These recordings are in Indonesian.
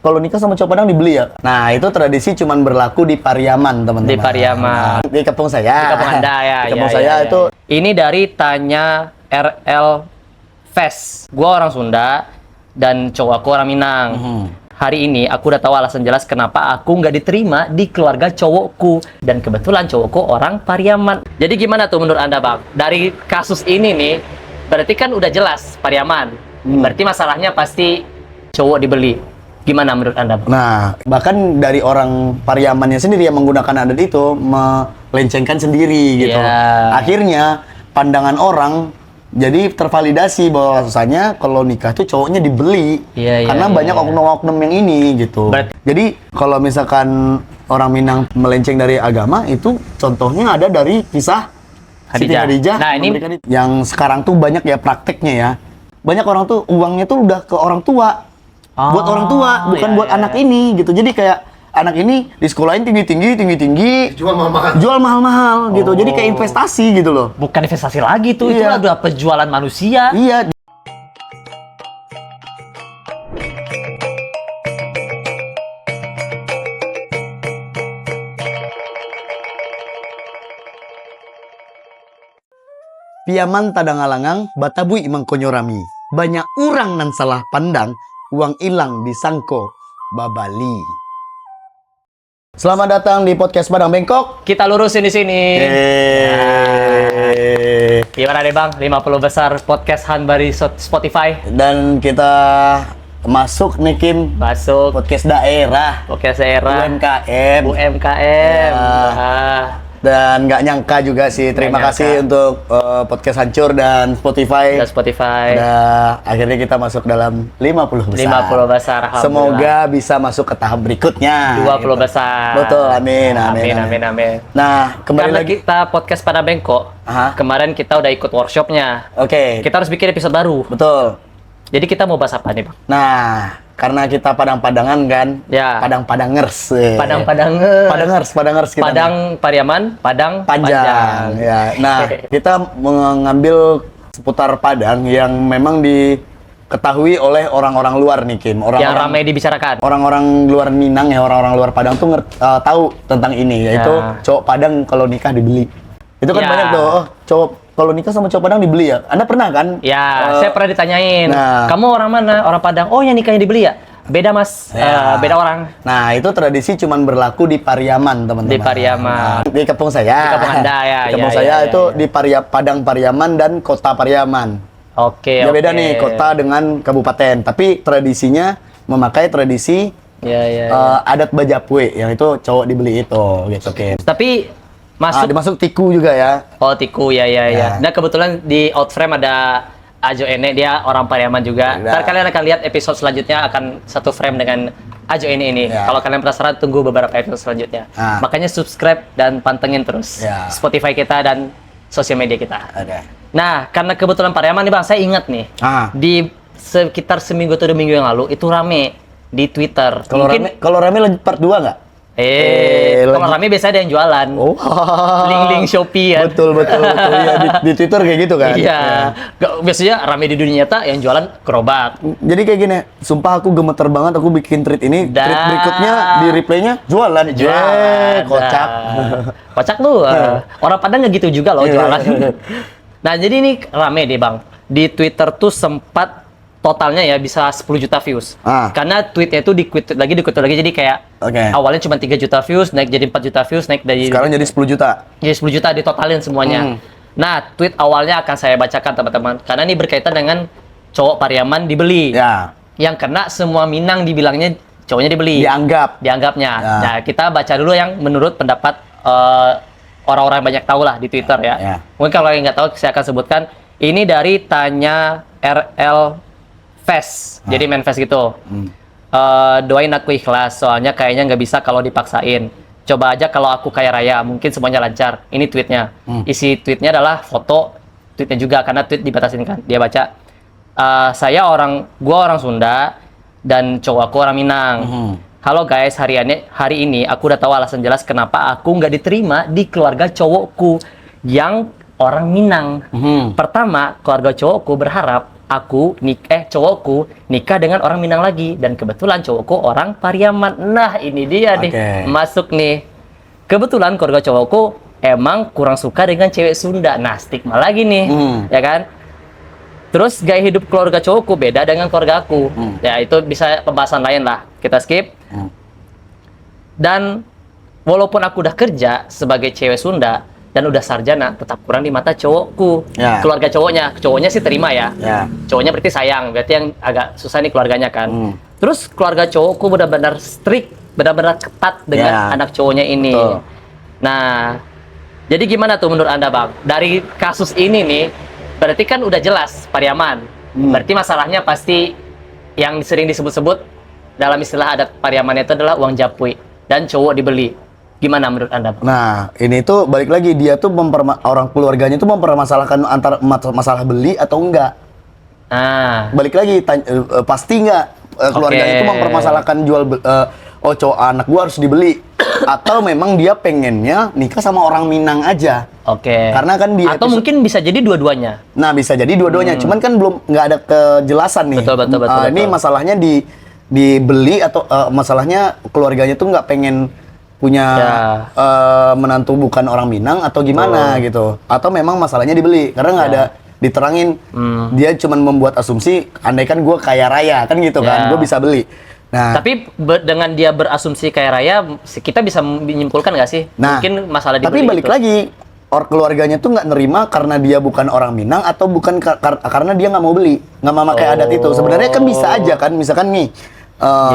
kalau nikah sama cowok Padang dibeli ya. Nah, itu tradisi cuman berlaku di Pariaman, teman-teman. Di Pariaman. Di kampung saya. Di kampung Anda ya. Di kampung ya, saya ya, itu. Ini dari Tanya RL Fest. Gua orang Sunda dan cowok aku orang Minang. Hari ini aku udah tahu alasan jelas kenapa aku nggak diterima di keluarga cowokku. Dan kebetulan cowokku orang Pariaman. Jadi gimana tuh menurut Anda, Bang? Dari kasus ini nih, berarti kan udah jelas Pariaman. Berarti masalahnya pasti cowok dibeli. Gimana menurut Anda, Bang? Nah, bahkan dari orang Pariamannya sendiri yang menggunakan adat itu melencengkan sendiri gitu. Yeah. Akhirnya pandangan orang jadi tervalidasi bahwasanya kalau nikah tuh cowoknya dibeli. Karena banyak oknum-oknum yang ini gitu. Jadi kalau misalkan orang Minang melenceng dari agama itu contohnya ada dari kisah Siti Khadijah. Nah, ini yang sekarang tuh banyak ya prakteknya ya. Banyak orang tuh uangnya tuh udah ke orang tua. Buat orang tua, bukan buat anak ini gitu. Jadi kayak anak ini di sekolahin tinggi-tinggi, jual mahal-mahal gitu. Jadi kayak investasi gitu loh. Bukan investasi lagi tuh, itu adalah penjualan manusia. Iya. Piaman tadangalangang batabui imang konyorami. Banyak orang nan salah pandang, uang hilang disangko babali. Selamat datang di podcast Padang Bengkok. Kita lurusin di sini. Gimana deh, Bang? 50 besar podcast Hanbari Spotify. Dan kita masuk nih, Kim. Masuk Podcast daerah. podcast daerah. UMKM. Dan nggak nyangka juga sih. Terima kasih untuk podcast Hancur dan Spotify. Nah, akhirnya kita masuk dalam 50 besar. 50 besar. Semoga bisa masuk ke tahap berikutnya. 20 besar. Betul, amin. Nah, kembali Karena lagi kita podcast pada Bengkok. Kemarin kita udah ikut workshopnya. Oke. Kita harus bikin episode baru. Betul. Jadi kita mau bahas apa nih, Bang? Nah, karena kita Padang-Padangan kan, ya. Padang-Padangers. Padang-Padangers kita. Padang Pariaman, Padang Panjang. Ya. Nah, kita mengambil seputar Padang yang memang diketahui oleh orang-orang luar nih, Kim. Yang ramai dibicarakan. Orang-orang luar Minang ya, orang-orang luar Padang tuh tahu tentang ini, yaitu cowok Padang kalau nikah dibeli. Itu kan banyak tuh, cowok kalau nikah sama cowok Padang dibeli ya? Anda pernah kan? Ya, saya pernah ditanyain. Kamu orang mana? Orang Padang. Oh, yang nikahnya dibeli ya? Beda, Mas. Beda orang. Nah, itu tradisi cuman berlaku di Pariaman, teman-teman. Di Pariaman. Di kampung saya. Di kampung Anda ya. Di kampung saya itu di Padang Pariaman dan Kota Pariaman. Oke. Ya beda nih kota dengan kabupaten. Tapi tradisinya memakai tradisi adat Bajapwe, yang itu cowok dibeli itu, gitu, Kim. Tapi dimasuk tiku juga ya. Oh, tiku, ya. Nah, kebetulan di Outframe ada Ajo Ene, dia orang Pariaman juga. Ntar kalian akan lihat episode selanjutnya akan satu frame dengan Ajo Ene ini. Kalau kalian penasaran, tunggu beberapa episode selanjutnya. Makanya subscribe dan pantengin terus Spotify kita dan sosial media kita. Nah, karena kebetulan Pariaman nih, Bang, saya ingat nih. Di sekitar seminggu atau 2 minggu yang lalu, itu rame di Twitter. Kalau rame lagi part 2 nggak? Kalau rame biasanya ada yang jualan. Link-link Shopee ya. Betul. Ya, di Twitter kayak gitu kan? Iya. Biasanya rame di dunia nyata yang jualan gerobak. Jadi kayak gini, sumpah aku gemeter banget aku bikin tweet ini. Tweet berikutnya di replaynya jualan. Kocak. Kocak tuh. Orang Padang nggak gitu juga loh jualan. Nah, jadi ini rame deh, Bang. Di Twitter tuh sempat totalnya ya bisa 10 juta views. Karena tweetnya itu dikutip lagi jadi kayak awalnya cuma 3 juta views, naik jadi 4 juta views, naik dari sekarang jadi 10 juta. Jadi 10 juta ditotalin semuanya. Nah, tweet awalnya akan saya bacakan, teman-teman. Karena ini berkaitan dengan cowok Pariaman dibeli. Yang kena semua Minang dibilangnya cowoknya dibeli. Dianggapnya. Nah, kita baca dulu yang menurut pendapat orang-orang yang banyak tahu lah di Twitter ya. Mungkin kalau yang nggak tahu saya akan sebutkan. Ini dari Tanya RL Fest, jadi main fest gitu. Doain aku ikhlas, soalnya kayaknya nggak bisa kalau dipaksain. Coba aja kalau aku kaya raya, mungkin semuanya lancar. Ini tweetnya. Isi tweetnya adalah foto tweetnya juga, karena tweet dibatasin kan. Dia baca, gua orang Sunda dan cowok aku orang Minang. Halo guys, hari ini aku udah tahu alasan jelas kenapa aku nggak diterima di keluarga cowokku yang orang Minang. Pertama, keluarga cowokku berharap cowokku nikah dengan orang Minang lagi, dan kebetulan cowokku orang Pariaman. Nah, ini dia nih, masuk nih. Kebetulan keluarga cowokku emang kurang suka dengan cewek Sunda. Nah, stigma lagi nih, ya kan? Terus gaya hidup keluarga cowokku beda dengan keluarga aku. Ya, itu bisa pembahasan lain lah. Kita skip. Dan walaupun aku udah kerja sebagai cewek Sunda dan udah sarjana, tetap kurang di mata cowokku. Keluarga cowoknya sih terima ya. Cowoknya berarti sayang, berarti yang agak susah nih keluarganya kan. Terus keluarga cowokku benar-benar strict, benar-benar ketat dengan anak cowoknya ini. Nah, jadi gimana tuh menurut Anda, Bang? Dari kasus ini nih, berarti kan udah jelas Pariaman. Berarti masalahnya pasti yang sering disebut-sebut dalam istilah adat Pariaman itu adalah uang japui dan cowok dibeli. Gimana menurut Anda, Bang? Nah, ini tuh balik lagi, dia tuh orang keluarganya tuh mempermasalahkan antara masalah beli atau enggak. Balik lagi, pasti enggak keluarganya tuh mempermasalahkan jual cowok anak gua harus dibeli atau memang dia pengennya nikah sama orang Minang aja. Karena kan dia atau mungkin bisa jadi dua-duanya. Nah, bisa jadi dua-duanya, cuman kan belum nggak ada kejelasan nih. Betul. Ini masalahnya dibeli atau masalahnya keluarganya tuh nggak pengen punya menantu bukan orang Minang atau gimana gitu, atau memang masalahnya dibeli karena nggak ada diterangin. Dia cuma membuat asumsi, andaikan gue kaya raya kan gitu kan, gue bisa beli. Nah, tapi dengan dia berasumsi kaya raya, kita bisa menyimpulkan nggak sih mungkin masalah dibeli? Tapi balik lagi, keluarganya tuh nggak nerima karena dia bukan orang Minang atau bukan karena dia nggak mau beli, nggak mau pakai adat itu. Sebenarnya kan bisa aja kan, misalkan nih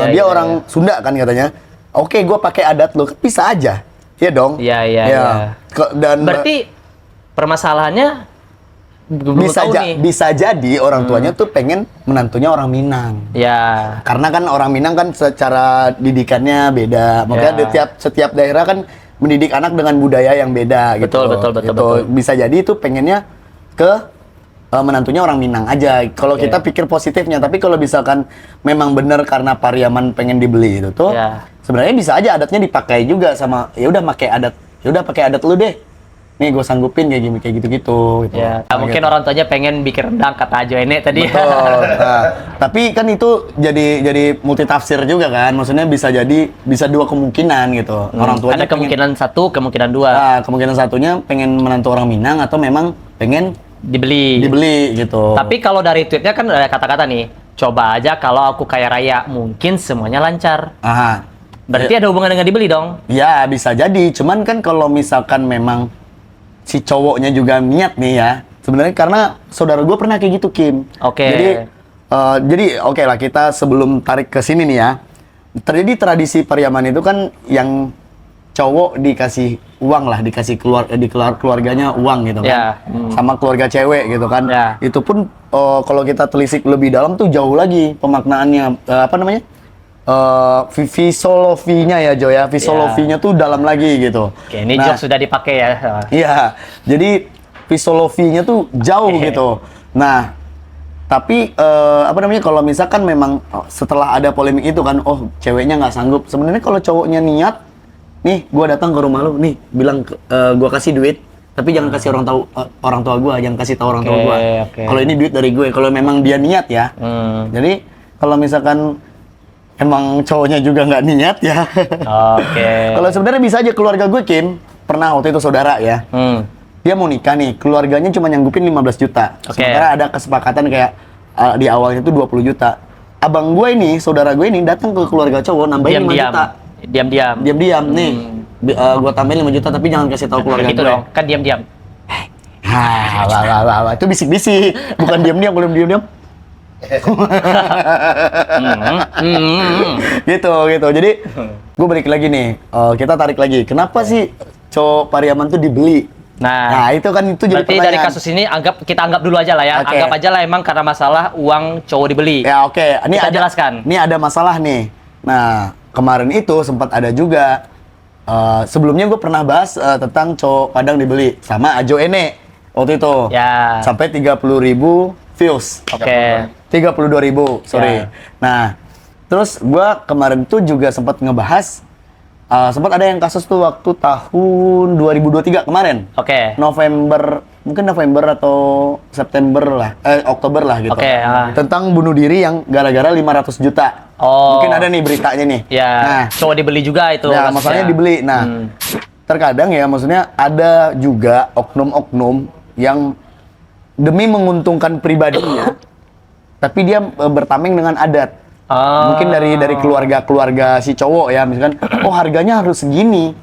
dia orang Sunda kan katanya. Oke, gue pakai adat lo, bisa aja, ya dong. Iya. Dan berarti permasalahannya bisa jadi orang tuanya tuh pengen menantunya orang Minang. Karena kan orang Minang kan secara didikannya beda. Makanya setiap daerah kan mendidik anak dengan budaya yang beda. Betul. Bisa jadi itu pengennya ke menantunya orang Minang aja. Kalau kita pikir positifnya, tapi kalau misalkan memang benar karena Pariaman pengen dibeli itu tuh, sebenarnya bisa aja adatnya dipakai juga sama. Ya udah pakai adat lu deh. Nih gue sanggupin kayak gitu-gitu. Mungkin orang tuanya pengen bikin rendang kata Ajo Ene tadi. Betul. Tapi kan itu jadi multi tafsir juga kan. Maksudnya bisa dua kemungkinan gitu. Orang tuanya ada kemungkinan satu, kemungkinan dua. Kemungkinan satunya pengen menantu orang Minang atau memang pengen dibeli gitu. Tapi kalau dari tweetnya kan ada kata-kata nih, coba aja kalau aku kaya raya, mungkin semuanya lancar. Berarti ada hubungan dengan dibeli dong? Ya, bisa jadi. Cuman kan kalau misalkan memang si cowoknya juga niat nih ya, sebenarnya karena saudara gue pernah kayak gitu, Kim. Jadi oke lah, kita sebelum tarik ke sini nih ya, terjadi tradisi Pariaman itu kan yang cowok dikasih uang lah, dikasih keluarganya uang gitu kan, sama keluarga cewek gitu kan. Itu pun kalau kita telisik lebih dalam tuh jauh lagi pemaknaannya, Visolofinya ya Jo ya, Visolofinya tuh dalam lagi gitu. Ini jokes sudah dipakai ya. Iya, jadi Visolofinya tuh jauh gitu. Nah, tapi kalau misalkan memang setelah ada polemik itu kan, ceweknya nggak sanggup. Sebenarnya kalau cowoknya niat, nih gue datang ke rumah lu, nih bilang gue kasih duit, tapi jangan kasih orang tua gue, jangan kasih tahu orang tua gue. Kalau ini duit dari gue, kalau memang dia niat ya. Jadi kalau misalkan emang cowoknya juga nggak niat ya. Kalau sebenarnya bisa aja keluarga gue, Kim, pernah waktu itu saudara ya. Dia mau nikah nih, keluarganya cuma nyanggupin 15 juta. Sementara ada kesepakatan kayak di awalnya tuh 20 juta. Abang gue ini, saudara gue ini datang ke keluarga cowok nambahin 5 juta. Diam-diam. Nih, gue tambahin 5 juta tapi jangan kasih tahu keluarga gue. Dong, kan diam-diam. Itu bisik-bisik, bukan diam-diam. Kalau diam-diam gitu. Jadi gue balik lagi nih, kita tarik lagi. Kenapa sih cowok Pariaman tuh dibeli? Nah, itu kan itu jadi pertanyaan. Dari kasus ini kita anggap dulu aja lah ya. Anggap aja lah emang karena masalah uang cowok dibeli. Ya Ini kita jelaskan. Ini ada masalah nih. Nah, kemarin itu sempat ada juga. Sebelumnya gue pernah bahas tentang cowok Padang dibeli sama Ajo Ene waktu itu. Sampai 30.000 views. 32.000, sorry. Nah, terus gua kemarin tuh juga sempat ngebahas, sempat ada yang kasus tuh waktu tahun 2023 kemarin. November mungkin November atau September lah, Oktober lah gitu. Oke. Tentang bunuh diri yang gara-gara 500 juta. Mungkin ada nih beritanya nih. Ya. Nah, cowok dibeli juga itu. Ya, masalahnya dibeli. Nah, terkadang ya, maksudnya ada juga oknum-oknum yang demi menguntungkan pribadinya, tapi dia bertameng dengan adat. Mungkin dari keluarga si cowok ya, misalkan, oh harganya harus segini.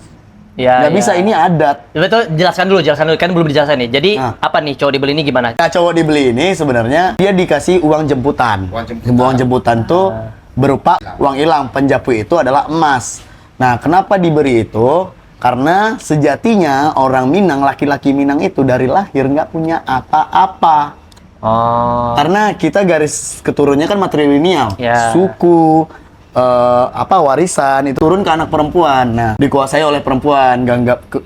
Ya, nggak bisa, ini adat. Betul, jelaskan dulu, kan belum dijelaskan nih. Jadi apa nih cowok dibeli ini gimana? Nah, cowok dibeli ini sebenarnya dia dikasih uang jemputan. Uang jemputan tuh berupa uang hilang. Penjapui itu adalah emas. Nah, kenapa diberi itu? Karena sejatinya orang Minang, laki-laki Minang itu dari lahir nggak punya apa-apa. Karena kita garis keturunnya kan matrilineal, suku, warisan itu turun ke anak perempuan. Nah, dikuasai oleh perempuan,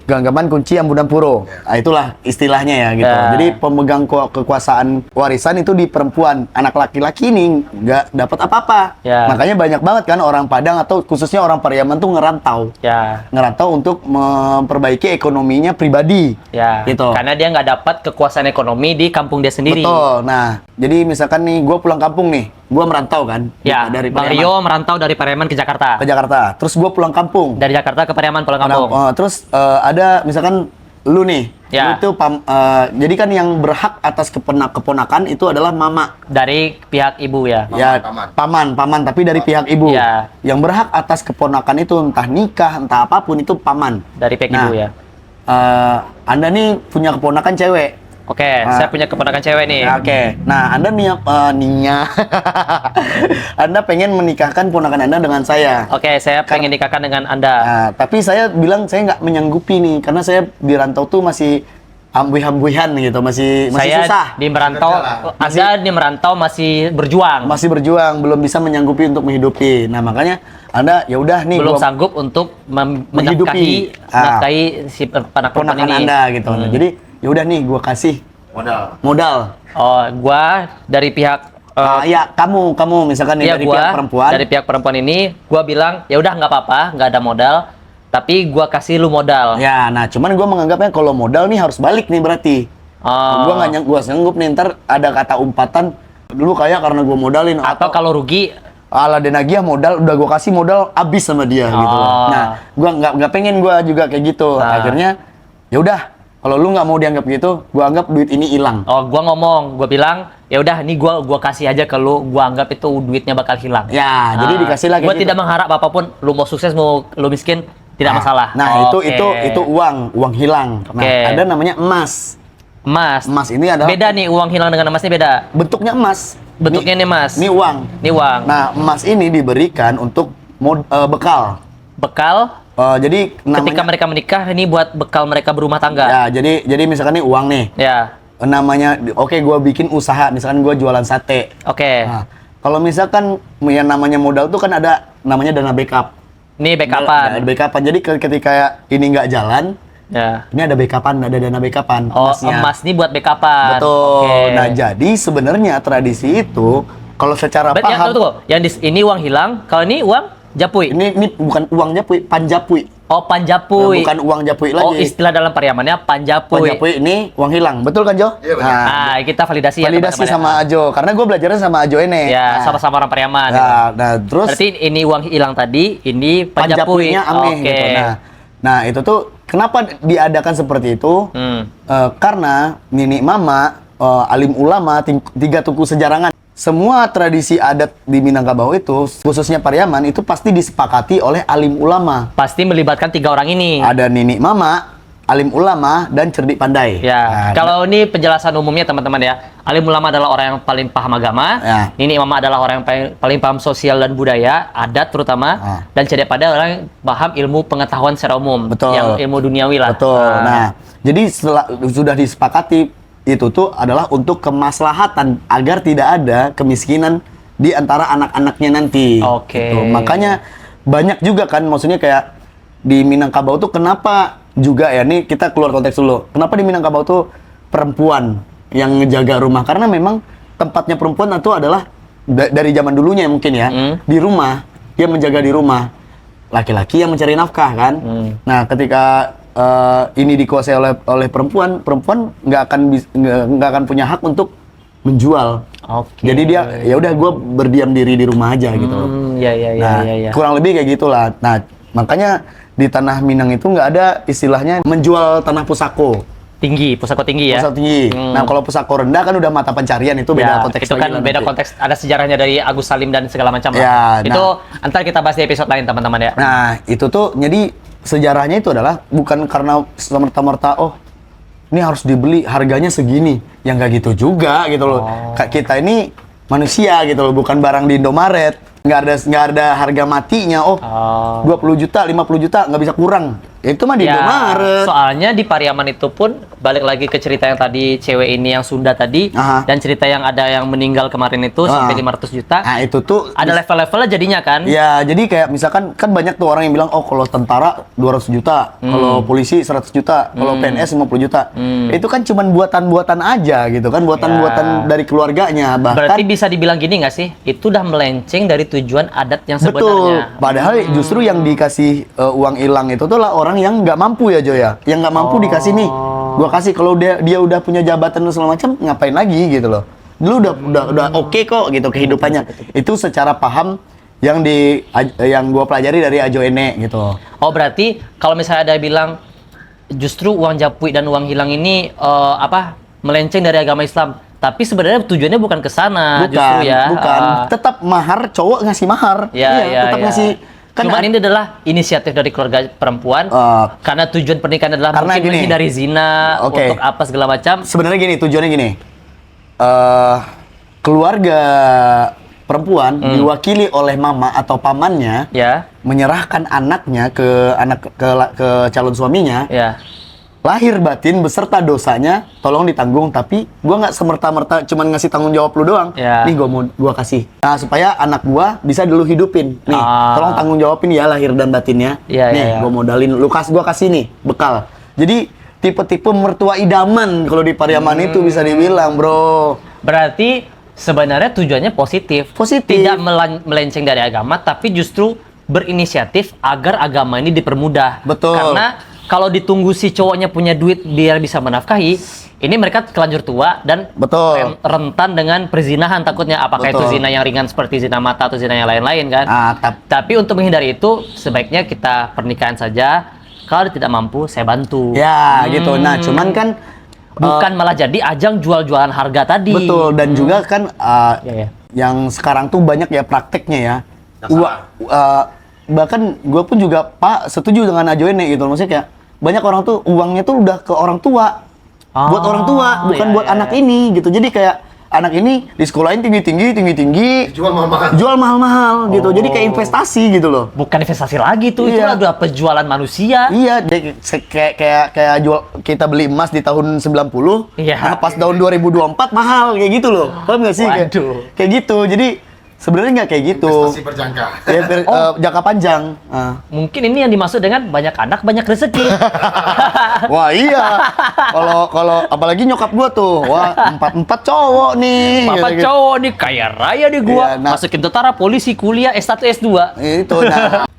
ganggaman kunci Ambunan Puro. Nah, itulah istilahnya ya gitu. Jadi pemegang kekuasaan warisan itu di perempuan. Anak laki-laki ini nggak dapat apa-apa. Makanya banyak banget kan orang Padang atau khususnya orang Pariaman tuh ngerantau. Ngerantau untuk memperbaiki ekonominya pribadi. Gitu. Karena dia nggak dapat kekuasaan ekonomi di kampung dia sendiri. Betul. Nah, jadi misalkan nih gue pulang kampung nih. Gue merantau kan? Dari Bang Rio merantau dari Pariaman ke Jakarta. Terus gue pulang kampung. Dari Jakarta ke Pariaman pulang kampung. Terus ada misalkan lu nih. Lu itu jadi kan yang berhak atas keponakan itu adalah mama. Dari pihak ibu ya? Paman. Tapi dari pihak ibu. Yang berhak atas keponakan itu entah nikah, entah apapun itu paman. Dari pihak ibu ya? Anda nih punya keponakan cewek. Oke, saya punya keponakan cewek nih. Oke. Nah, Anda Anda pengen menikahkan ponakan Anda dengan saya. Oke, saya pengen nikahkan dengan Anda. Nah, tapi saya bilang saya nggak menyanggupi nih, karena saya di rantau tuh masih ambuh-ambuhan gitu, masih saya susah. Anda di merantau masih berjuang. Masih berjuang, belum bisa menyanggupi untuk menghidupi. Nah, makanya Anda ya udah nih belum sanggup untuk menafkahi si ponakan ini. Anda gitu. Nah, jadi ya udah nih, gua kasih modal. Gua dari pihak kamu misalkan nih dari pihak perempuan. Dari pihak perempuan ini, gua bilang ya udah nggak apa-apa, nggak ada modal, tapi gua kasih lu modal. Ya, nah cuman gua menganggapnya kalau modal nih harus balik nih berarti. Gua sanggup nih, ntar ada kata umpatan dulu kayak karena gua modalin, atau kalau rugi ala denagiah modal udah gua kasih modal habis sama dia gitu. Nah, gua nggak pengen gua juga kayak gitu. Akhirnya ya udah. Kalau lu nggak mau dianggap gitu, gua anggap duit ini hilang. Gua bilang, ya udah, ini gua kasih aja ke lu, gua anggap itu duitnya bakal hilang. Ya, jadi dikasih lagi. Gua tidak mengharap apapun, lu mau sukses mau lu miskin, tidak masalah. Nah, itu uang hilang. Nah, ada namanya emas. Emas ini adalah beda nih, uang hilang dengan emasnya beda. Bentuknya emas. Bentuknya ini emas. Ini uang. Nah, emas ini diberikan untuk bekal. Jadi ketika mereka menikah ini buat bekal mereka berumah tangga. Ya, jadi misalkan nih uang nih. Ya. Namanya gue bikin usaha, misalkan gue jualan sate. Nah, kalau misalkan yang namanya modal tuh kan ada namanya dana backup. Ini backupan. Backupan. Jadi ketika ini nggak jalan, ini ada backupan, ada dana backupan. Emas ini buat backupan. Betul. Nah, jadi sebenarnya tradisi itu kalau secara paham. Yang ini uang hilang, kalau ini uang Japui. Ini bukan uang Japui, panjapui. Panjapui. Bukan uang Japui lagi. Istilah dalam Pariamannya panjapui. Panjapui ini uang hilang. Betul kan, Jo? Iya, benar. Kita validasi ya. Validasi sama Ajo. Karena gue belajarnya sama Ajo ini. Ya, sama-sama orang Pariaman. Nah, terus berarti ini uang hilang tadi, ini panjapui. Panjapuinya aneh gitu. Nah, itu tuh kenapa diadakan seperti itu? Karena Nini Mama, alim ulama, 3 tuku sejarangan. Semua tradisi adat di Minangkabau itu, khususnya Pariaman, itu pasti disepakati oleh alim ulama. Pasti melibatkan 3 orang ini. Ada Nini Mama, alim ulama, dan cerdik pandai. Ya, kalau ini penjelasan umumnya teman-teman ya. Alim ulama adalah orang yang paling paham agama. Nini Mama adalah orang yang paling paham sosial dan budaya, adat terutama. Dan cerdik pandai orang yang paham ilmu pengetahuan secara umum. Betul. Yang ilmu duniawi lah. Betul. Nah, jadi setelah sudah disepakati, itu tuh adalah untuk kemaslahatan agar tidak ada kemiskinan di antara anak-anaknya nanti. Gitu. Makanya banyak juga kan, maksudnya kayak di Minangkabau tuh kenapa juga ya, nih kita keluar konteks dulu. Kenapa di Minangkabau tuh perempuan yang ngejaga rumah? Karena memang tempatnya perempuan itu adalah dari zaman dulunya mungkin ya, di rumah, dia menjaga di rumah. Laki-laki yang mencari nafkah kan. Nah, ketika ini dikuasai oleh perempuan nggak akan punya hak untuk menjual. Jadi dia ya udah gue berdiam diri di rumah aja gitu. Kurang lebih kayak gitulah. Nah, makanya di tanah Minang itu nggak ada istilahnya menjual tanah pusako tinggi ya. Pusako tinggi. Nah, kalau pusako rendah kan udah mata pencarian, itu beda konteks. Itu kan beda konteks, ada sejarahnya dari Agus Salim dan segala macam lah. Itu antar kita bahas di episode lain teman-teman ya. Nah, itu tuh jadi sejarahnya itu adalah bukan karena semerta-merta ini harus dibeli harganya segini, yang nggak gitu juga gitu loh. Kita ini manusia gitu loh, bukan barang di Indomaret. Nggak ada harga matinya. 20 juta, 50 juta nggak bisa kurang. Itu mah di Indomaret. Soalnya di Pariaman itu pun balik lagi ke cerita yang tadi cewek ini yang Sunda tadi, dan cerita yang ada yang meninggal kemarin itu sampai 500 juta. Nah, itu tuh ada level-levelnya jadinya kan? Ya, jadi kayak misalkan kan banyak tuh orang yang bilang kalau tentara 200 juta, kalau polisi 100 juta, kalau PNS 50 juta. Itu kan cuman buatan-buatan aja gitu kan, buatan-buatan dari keluarganya. Bahkan berarti bisa dibilang gini nggak sih? Itu udah melenceng dari tujuan adat yang sebenarnya. Betul. Padahal justru yang dikasih uang hilang itu tuh lah orang yang nggak mampu ya, Joya. Yang nggak mampu dikasih nih. Gua kasih, kalau dia udah punya jabatan dan segala macam, ngapain lagi gitu loh. Dulu udah oke kok gitu kehidupannya. Itu secara paham yang gua pelajari dari Ajo Ene gitu. Berarti kalau misalnya ada bilang justru uang japui dan uang hilang ini melenceng dari agama Islam. Tapi sebenarnya tujuannya bukan ke sana justru ya. Bukan. Tetap mahar, cowok ngasih mahar. Tetap ngasih. Cuman ini adalah inisiatif dari keluarga perempuan, karena tujuan pernikahan adalah mungkin menghindari zina, untuk apa segala macam. Sebenarnya tujuannya gini, keluarga perempuan diwakili oleh mama atau pamannya, menyerahkan anaknya ke calon suaminya, lahir batin beserta dosanya tolong ditanggung, tapi gua nggak semerta-merta cuman ngasih tanggung jawab lu doang. Nih gua kasih. Nah, supaya anak gua bisa dulu hidupin. Nih, tolong tanggung jawabin ya lahir dan batinnya. Nih, gua modalin gua kasih nih bekal. Jadi tipe-tipe mertua idaman kalau di Pariaman itu bisa dibilang, Bro. Berarti sebenarnya tujuannya positif. Tidak melenceng dari agama, tapi justru berinisiatif agar agama ini dipermudah. Betul. Karena kalau ditunggu si cowoknya punya duit biar bisa menafkahi, ini mereka kelanjur tua dan rentan dengan perzinahan takutnya. Apakah itu zina yang ringan seperti zina mata atau zina yang lain-lain kan? Tapi untuk menghindari itu, sebaiknya kita pernikahan saja. Kalau tidak mampu, saya bantu. Ya, gitu. Nah, cuman kan bukan malah jadi ajang jual-jualan harga tadi. Betul, dan juga kan yang sekarang tuh banyak ya prakteknya ya. Bahkan gue pun juga setuju dengan Ajo Ene gitu. Maksudnya kayak banyak orang tuh uangnya tuh udah ke orang tua. Buat orang tua, bukan buat anak ini gitu. Jadi kayak anak ini di sekolahin tinggi-tinggi, jual mahal-mahal gitu. Jadi kayak investasi gitu loh. Bukan investasi lagi tuh, itu adalah penjualan manusia. Iya, kayak jual, kita beli emas di tahun 90, nah pas tahun 2024 mahal kayak gitu loh. Paham nggak sih? Kayak gitu. Jadi sebenarnya nggak kayak gitu. Investasi berjangka. Jangka panjang. Mungkin ini yang dimaksud dengan banyak anak, banyak rezeki. Wah iya. Kalau apalagi nyokap gua tuh, empat cowok nih. Empat cowok nih, kaya raya nih gua. Masukin tentara, polisi, kuliah, S1, S2. Itu nah.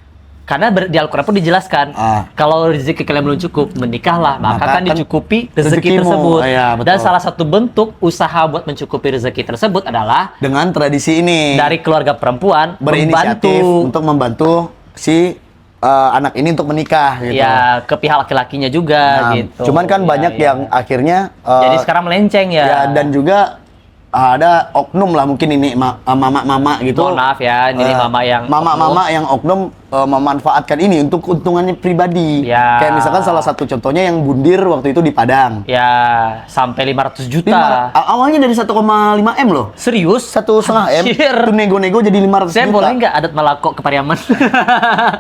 Karena di Al-Quran pun dijelaskan, kalau rezeki kalian belum cukup, menikahlah, maka kan dicukupi rezeki tersebut. Dan salah satu bentuk usaha buat mencukupi rezeki tersebut adalah dengan tradisi ini. Dari keluarga perempuan berinisiatif untuk membantu si anak ini untuk menikah gitu. Ya, ke pihak laki-lakinya juga gitu. Cuman kan banyak yang akhirnya jadi sekarang melenceng ya. Dan juga ada oknum lah mungkin ini mama-mama gitu. Mohon maaf ya, ini mama yang oknum memanfaatkan ini untuk keuntungannya pribadi. Kayak misalkan salah satu contohnya yang bundir waktu itu di Padang. Ya, sampai 500 juta. Awalnya dari 1,5 M loh. Serius? 1,5 M. Itu nego-nego jadi 500 juta. Saya boleh nggak adat Malako ke Pariaman?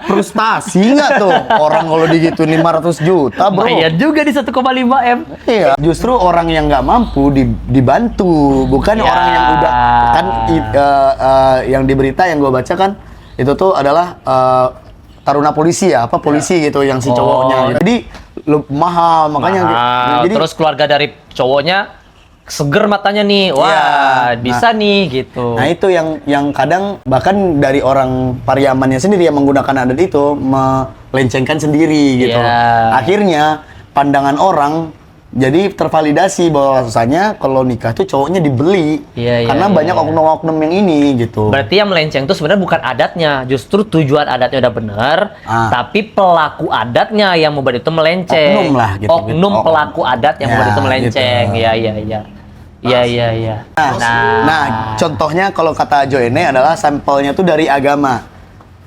Frustasi nggak tuh? Orang kalau digituin 500 juta, bro. Bayar juga di 1,5 M. Iya. Justru orang yang nggak mampu dibantu. Bukan orang yang udah kan yang di berita yang gue baca kan itu tuh adalah taruna polisi polisi gitu yang si cowoknya. Jadi mahal makanya. Jadi terus keluarga dari cowoknya seger matanya nih, bisa nih gitu. Nah itu yang kadang bahkan dari orang Pariamannya sendiri yang menggunakan adat itu melencengkan sendiri gitu. Akhirnya pandangan orang jadi tervalidasi bahwasanya kalau nikah tuh cowoknya dibeli karena banyak oknum-oknum yang ini gitu. Berarti yang melenceng tuh sebenarnya bukan adatnya, justru tujuan adatnya udah benar, tapi pelaku adatnya yang membuat itu melenceng. Oknum lah gitu. Oknum pelaku adat yang membuat itu melenceng. Iya. Nah, contohnya kalau kata Joene adalah sampelnya tuh dari agama.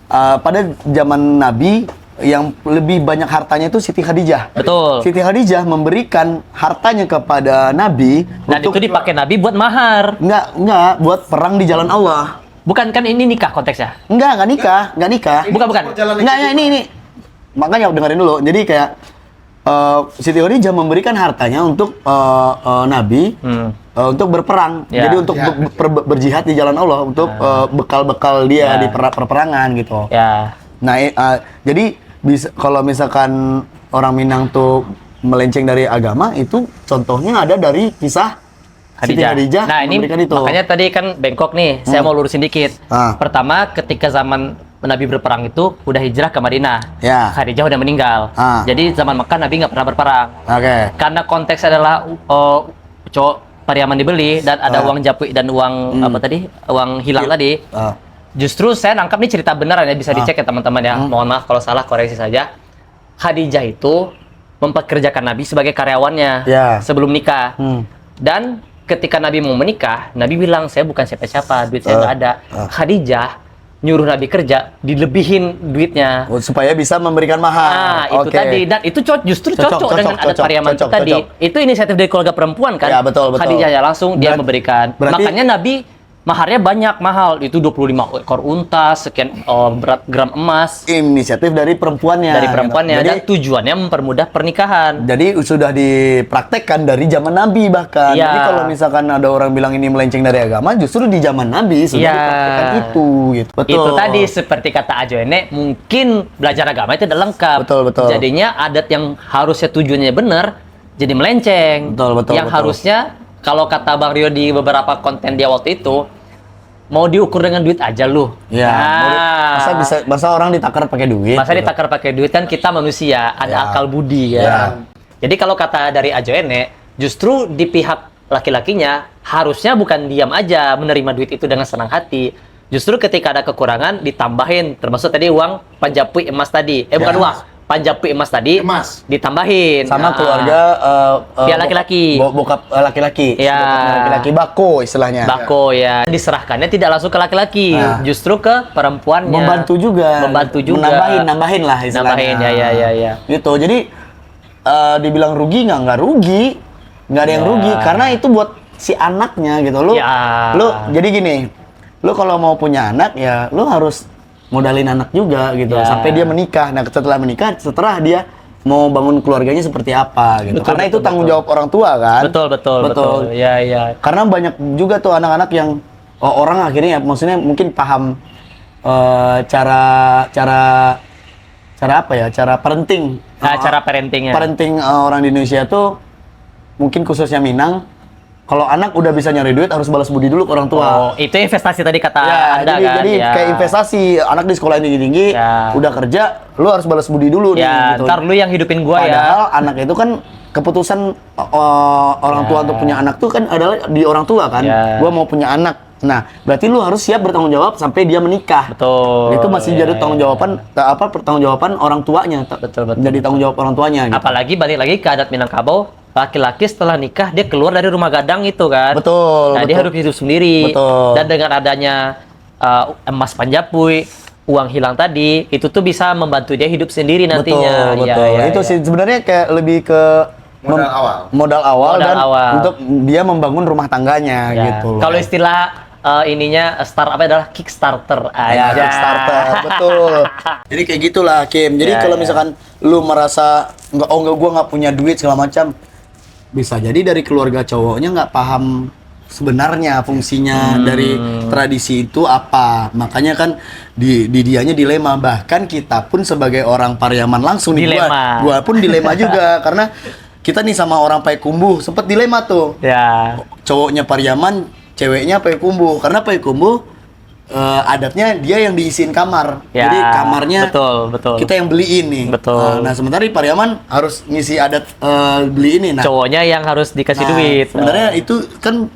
Pada zaman Nabi yang lebih banyak hartanya itu Siti Khadijah. Betul. Siti Khadijah memberikan hartanya kepada Nabi dan untuk itu dipakai Nabi buat mahar. Enggak, buat perang di jalan Allah. Bukan kan ini nikah konteksnya? Enggak nikah. Bukan. Enggak, ini. Makanya dengerin dulu. Jadi kayak Siti Khadijah memberikan hartanya untuk Nabi untuk berperang. Jadi untuk berjihad di jalan Allah untuk bekal-bekal dia di perperangan gitu. Nah, jadi kalau misalkan orang Minang tuh melenceng dari agama, itu contohnya ada dari kisah Siti Khadijah. Nah, ini itu. Makanya tadi kan bengkok nih, saya mau lurusin dikit. Pertama, ketika zaman Nabi berperang itu udah hijrah ke Madinah. Khadijah udah meninggal. Jadi zaman Mekah Nabi nggak pernah berperang. Karena konteks adalah cowok Pariaman dibeli dan ada uang japui dan uang uang hilang tadi. Justru saya nangkap ini cerita beneran ya, bisa dicek ya teman-teman ya. Mohon maaf kalau salah, koreksi saja. Khadijah itu mempekerjakan Nabi sebagai karyawannya sebelum nikah. Dan ketika Nabi mau menikah, Nabi bilang, saya bukan siapa-siapa, duit saya nggak ada. Khadijah nyuruh Nabi kerja, dilebihin duitnya. Supaya bisa memberikan mahar. Itu tadi. Dan itu justru cocok dengan adat Pariaman itu tadi. Itu inisiatif dari keluarga perempuan kan? Betul. Khadijah ya langsung dia memberikan. Makanya Nabi maharnya banyak, mahal. Itu 25 ekor unta, sekian berat gram emas. Inisiatif dari perempuannya. Jadi, dan tujuannya mempermudah pernikahan. Jadi sudah dipraktekkan dari zaman Nabi bahkan. Jadi kalau misalkan ada orang bilang ini melenceng dari agama, justru di zaman Nabi sudah dipraktekkan itu. Gitu. Betul. Itu tadi seperti kata Ajoene, mungkin belajar agama itu udah lengkap. Betul. Jadinya adat yang harusnya tujuannya benar, jadi melenceng. Betul. Yang harusnya, kalau kata Bang Rio di beberapa konten dia waktu itu, mau diukur dengan duit aja lu. Masa orang ditakar pakai duit. Ditakar pakai duit kan kita manusia, ada akal budi ya. Jadi kalau kata dari Ajoene, justru di pihak laki-lakinya harusnya bukan diam aja menerima duit itu dengan senang hati. Justru ketika ada kekurangan ditambahin, termasuk tadi uang panjapui emas tadi. Bukan uang, panjapui emas tadi ditambahin sama keluarga pihak laki-laki, bokap laki-laki, laki-laki bako istilahnya. Diserahkannya tidak langsung ke laki-laki, justru ke perempuannya. Membantu juga. Nambahin lah istilahnya. Gitu. Jadi dibilang rugi nggak rugi, nggak ada yang rugi karena itu buat si anaknya gitu. Lu jadi gini, lu kalau mau punya anak ya lu harus modalin anak juga gitu sampai dia menikah. Nah, setelah menikah, setelah dia mau bangun keluarganya seperti apa gitu. Karena itu tanggung jawab orang tua kan. Betul. Iya. Karena banyak juga tuh anak-anak yang orang akhirnya maksudnya mungkin paham cara apa ya? Cara parenting. Cara parentingnya. Parenting orang di Indonesia tuh mungkin khususnya Minang. Kalau anak udah bisa nyari duit harus balas budi dulu ke orang tua. Itu investasi tadi kata Anda kan. Jadi kayak investasi, anak di sekolah tinggi-tinggi, udah kerja, lu harus balas budi dulu nih. Gitu. Ntar lu yang hidupin gua. Padahal anak itu kan keputusan orang tua untuk punya anak tuh kan adalah di orang tua kan. Gua mau punya anak. Nah, berarti lu harus siap bertanggung jawab sampai dia menikah. Betul. Itu masih jadi pertanggungjawaban orang tuanya. Betul. Jadi tanggung jawab orang tuanya. Gitu. Apalagi balik lagi ke adat Minangkabau, laki-laki setelah nikah dia keluar dari rumah gadang itu kan. Betul. Dia harus hidup sendiri. Betul. Dan dengan adanya emas panjapui, uang hilang tadi, itu tuh bisa membantu dia hidup sendiri nantinya. Betul. Itu sih sebenarnya kayak lebih ke modal awal untuk dia membangun rumah tangganya gitu. Kalau istilah ininya adalah Kickstarter aja. Kickstarter, betul. Jadi kayak gitulah Kim. Jadi kalau misalkan lu merasa gua nggak punya duit segala macam, bisa jadi dari keluarga cowoknya nggak paham sebenarnya fungsinya dari tradisi itu apa. Makanya kan di dianya dilema. Bahkan kita pun sebagai orang Pariaman langsung gua pun dilema juga karena kita nih sama orang Payakumbuh sempet dilema tuh. Cowoknya Pariaman, ceweknya Payakumbuh. Karena Payakumbuh adatnya dia yang diisiin kamar. Ya, jadi kamarnya betul. kita yang beliin nih. Betul. Nah sementara di Pariaman harus ngisi adat beli ini. Nah, cowoknya yang harus dikasih duit. Sebenarnya itu kan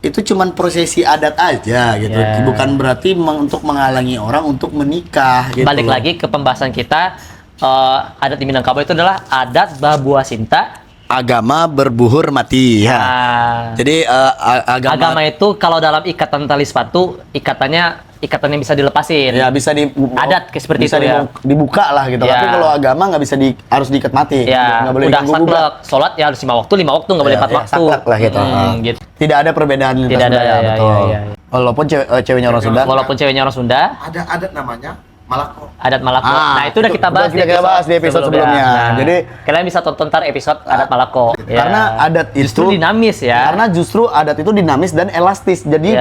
itu cuman prosesi adat aja gitu. Bukan berarti untuk menghalangi orang untuk menikah gitu. Balik lagi ke pembahasan kita, adat di Minangkabau itu adalah adat Babua Sinta, agama berbuhur mati. Ya. Jadi agama itu kalau dalam ikatan tali sepatu, ikatannya bisa dilepasin. Ya, bisa adat seperti bisa itu ya. Dibuka lah gitu. Tapi kalau agama nggak bisa harus diikat mati. Ya, nggak boleh saklek. Sholat ya harus 5 waktu, nggak boleh 4 waktu. Saklek lah gitu. Gitu. Tidak ada perbedaan lintas budaya, betul. Walaupun ceweknya orang Sunda. Walaupun ceweknya orang Sunda. Ada adat namanya Malako. Adat Malako. Nah, itu udah kita bahas di episode sebelumnya. Nah, jadi kalian bisa tonton episode adat Malako. Karena adat itu justru dinamis ya. Karena justru adat itu dinamis dan elastis. Jadi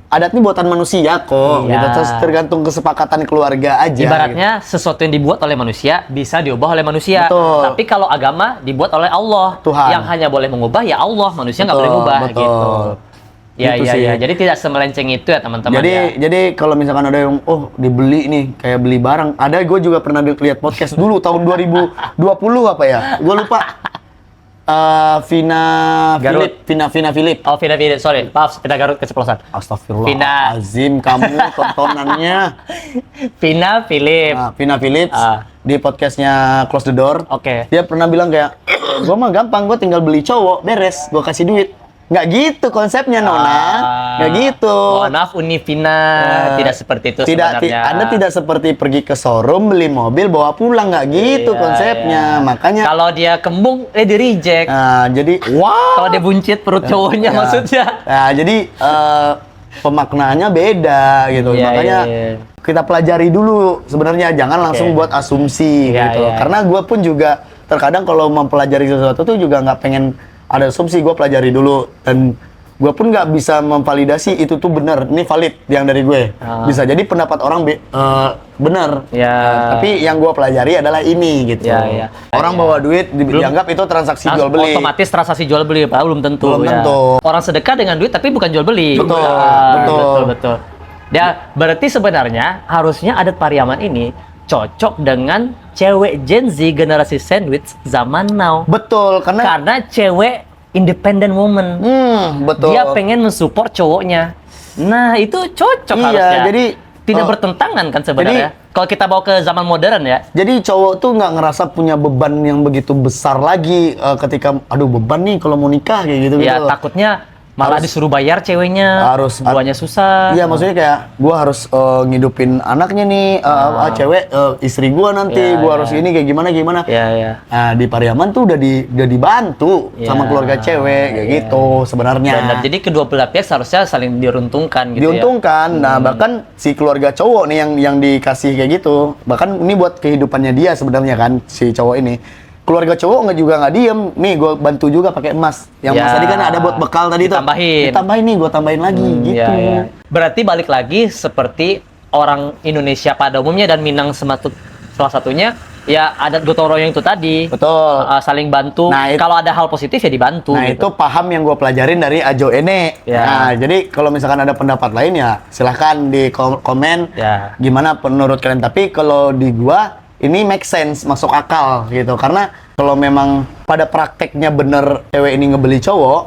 adat ini buatan manusia kok. Gitu. Terus tergantung kesepakatan keluarga aja. Ibaratnya sesuatu yang dibuat oleh manusia bisa diubah oleh manusia. Betul. Tapi kalau agama dibuat oleh Allah, Tuhan. Yang hanya boleh mengubah ya Allah, manusia nggak boleh mengubah gitu. Ya, gitu ya. Jadi tidak semelenceng itu ya teman-teman. Jadi kalau misalkan ada yang dibeli nih kayak beli barang. Ada gue juga pernah lihat podcast dulu tahun 2020 apa ya? Gue lupa. Vina Philip. Oh, Vina Philip. Sorry, maaf, Vina Garut keceplosan. Astagfirullahaladzim, kamu tontonannya. Vina Philip. Vina Philip di podcastnya Close the Door. Oke. Dia pernah bilang kayak, gue mah gampang, gue tinggal beli cowok, beres, gue kasih duit. Nggak gitu konsepnya, Nona. Nggak gitu. Mohon maaf, Univina tidak seperti itu sebenarnya. Anda tidak seperti pergi ke showroom, beli mobil, bawa pulang. Nggak gitu konsepnya. Makanya kalau dia kembung, di reject. Jadi, kalau dia buncit perut cowoknya maksudnya. Nah, jadi pemaknaannya beda gitu. Makanya kita pelajari dulu sebenarnya. Jangan langsung buat asumsi gitu. Karena gue pun juga terkadang kalau mempelajari sesuatu tuh juga nggak pengen ada asumsi, gue pelajari dulu dan gue pun nggak bisa memvalidasi itu tuh benar, ini valid yang dari gue. Bisa jadi pendapat orang benar, tapi yang gue pelajari adalah ini gitu. Orang bawa duit dianggap itu transaksi jual beli. Otomatis transaksi jual beli, belum tentu. Belum tentu. Orang sedekah dengan duit tapi bukan jual beli. Betul. Ya berarti sebenarnya harusnya adat Pariaman ini cocok dengan cewek Gen Z generasi sandwich zaman now. Betul, karena cewek independent woman. Betul. Dia pengen mensupport cowoknya. Nah, itu cocok harusnya. Jadi tidak bertentangan kan sebenarnya. Kalau kita bawa ke zaman modern ya. Jadi cowok tuh nggak ngerasa punya beban yang begitu besar lagi ketika beban nih kalau mau nikah kayak gitu. Ya, takutnya malah disuruh bayar ceweknya, buahnya susah. Iya, maksudnya kayak gua harus ngidupin anaknya nih, cewek istri gua nanti, gua harus ini kayak gimana. Nah, di Pariaman tuh udah dibantu sama keluarga cewek kayak gitu sebenarnya. Benar. Jadi kedua belah pihak seharusnya saling diuntungkan gitu. Diuntungkan. Nah, bahkan si keluarga cowok nih yang dikasih kayak gitu, bahkan ini buat kehidupannya dia sebenarnya kan si cowok ini. Keluarga cowok nggak diem, nih gue bantu juga pakai emas. Yang emas tadi kan ada buat bekal tadi tuh. Ditambahin nih, gue tambahin lagi gitu. Berarti balik lagi seperti orang Indonesia pada umumnya dan Minang salah satunya ya adat gotong royong itu tadi. Betul. Saling bantu. Nah, kalau ada hal positif ya dibantu. Nah, itu paham yang gue pelajarin dari Ajo Ene. Nah, jadi kalau misalkan ada pendapat lain ya silahkan di komen. Gimana menurut kalian. Tapi kalau di gua ini make sense, masuk akal gitu. Karena kalau memang pada prakteknya bener cewek ini ngebeli cowok,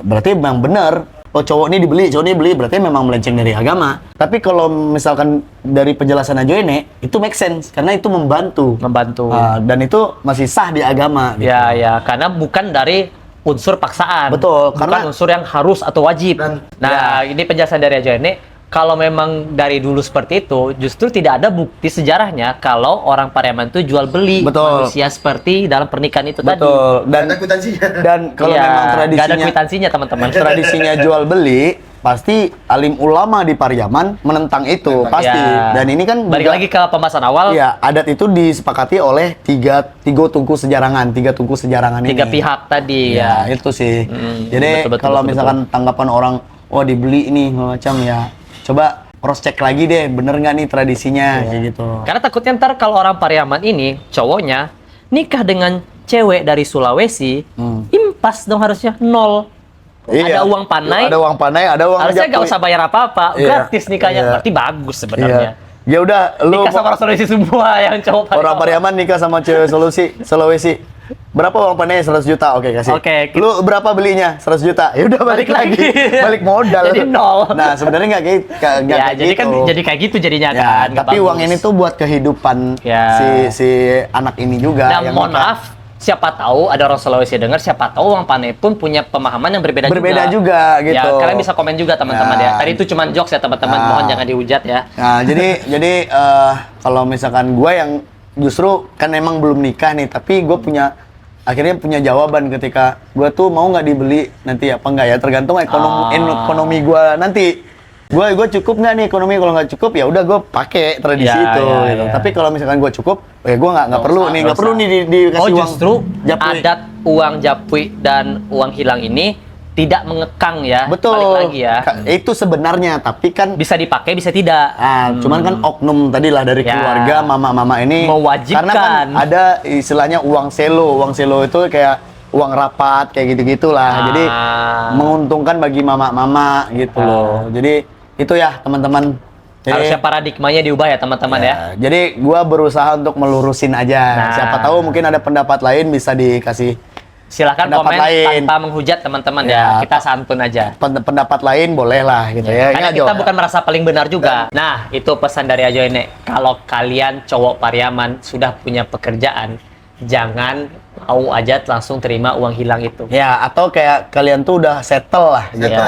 berarti memang bener. Cowok ini dibeli, berarti memang melenceng dari agama. Tapi kalau misalkan dari penjelasan Ajo ini, itu make sense. Karena itu membantu. Dan itu masih sah di agama. Gitu. Ya, karena bukan dari unsur paksaan. Betul. Bukan unsur yang harus atau wajib. Ini penjelasan dari Ajo ini. Kalau memang dari dulu seperti itu, justru tidak ada bukti sejarahnya kalau orang Pariaman itu jual beli manusia seperti dalam pernikahan itu tadi. Dan ada kwitansinya. Dan kalau memang tradisinya, nggak ada kwitansinya teman-teman. Tradisinya jual beli, pasti alim ulama di Pariaman menentang itu pasti. Dan ini kan balik lagi ke pembahasan awal. Ya, adat itu disepakati oleh tiga tungku sejarangan ini. Tiga pihak tadi. Ya, itu sih. Jadi kalau misalkan tanggapan orang, dibeli ini macam ya. Coba cross check lagi deh, bener nggak nih tradisinya kayak gitu. Karena takutnya ntar kalau orang Pariaman ini cowoknya nikah dengan cewek dari Sulawesi, impas dong harusnya 0. Ada uang panai. Ada uang panai, ada uang harusnya nggak usah bayar apa-apa, gratis nikahnya. Berarti bagus sebenarnya. Ya udah, lu nikah sama orang Sulawesi semua yang cowok Pariaman. Orang Pariaman nikah sama cewek Sulawesi. Berapa uang panainya? 100 juta. Oke, kasih. Oke. Lu berapa belinya? 100 juta. Ya udah balik lagi. Balik modal. Jadi nol. Nah, sebenarnya nggak kayak jadi gitu. Kan jadi kayak gitu jadinya ya, kan. Tapi uang ini tuh buat kehidupan si anak ini juga. Nah, mohon maaf, siapa tahu ada orang Sulawesi dengar, siapa tahu uang panai pun punya pemahaman yang berbeda juga gitu. Ya, kalian bisa komen juga teman-teman ya. Tadi itu cuma jokes ya teman-teman, mohon jangan dihujat ya. Nah, jadi kalau misalkan gue yang justru kan emang belum nikah nih, tapi gue akhirnya punya jawaban ketika gue tuh mau nggak dibeli nanti apa enggak ya, tergantung ekonomi gue nanti. Gue cukup nggak nih ekonomi, kalau nggak cukup ya udah gue pakai tradisi itu gitu. Tapi kalau misalkan gue cukup, ya gue nggak perlu nih dikasih uang. Justru adat uang japui dan uang hilang ini tidak mengekang ya. Betul. Balik lagi ya. Itu sebenarnya, tapi kan bisa dipakai bisa tidak. Cuman kan oknum tadi lah dari keluarga mama-mama ini mewajibkan. Karena kan ada istilahnya uang selo itu kayak uang rapat kayak gitu-gitulah. Jadi menguntungkan bagi mama-mama gitu loh. Jadi itu ya teman-teman. Harusnya paradigmanya diubah ya teman-teman ya. Jadi gua berusaha untuk melurusin aja. Siapa tahu mungkin ada pendapat lain bisa dikasih. Silahkan komen tanpa menghujat teman-teman ya. Kita santun aja. Pendapat lain boleh lah gitu ya. Karena kita bukan merasa paling benar juga. Nah, itu pesan dari Ajo ini. Kalau kalian cowok Pariaman sudah punya pekerjaan, jangan mau aja langsung terima uang hilang itu. Ya, atau kayak kalian tuh udah settle lah gitu.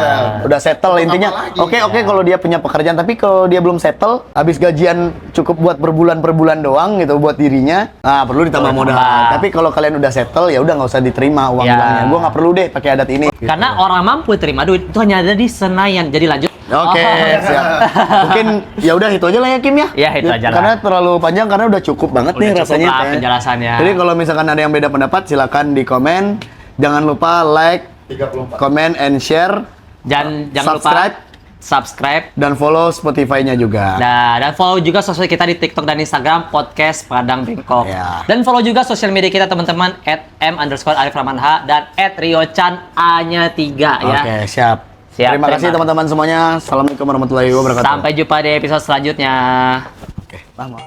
Udah settle intinya. Oke, kalau dia punya pekerjaan, tapi kalau dia belum settle, habis gajian cukup buat per bulan doang gitu buat dirinya. Nah, perlu ditambah modal. Tapi kalau kalian udah settle ya udah nggak usah diterima uang hilangnya. Gua nggak perlu deh pakai adat ini. Karena orang mampu terima duit itu hanya ada di Senayan. Jadi lanjut. Oke, siap. Mungkin ya udah itu aja lah ya Kim ya. Ya, itu aja lah. Karena terlalu panjang, karena udah cukup banget nih rasanya penjelasannya. Jadi kalau misalkan ada yang beda pendapat silakan di komen. Jangan lupa like, comment and share. Jangan lupa subscribe dan follow Spotify-nya juga. Nah, dan follow juga sosial kita di TikTok dan Instagram podcast Padang Bengkok. Dan follow juga sosial media kita teman-teman @m_ariframanha dan @riochan_a-3 ya. Oke, siap. Terima kasih teman-teman semuanya. Assalamualaikum warahmatullahi wabarakatuh. Sampai jumpa di episode selanjutnya. Oke, lama.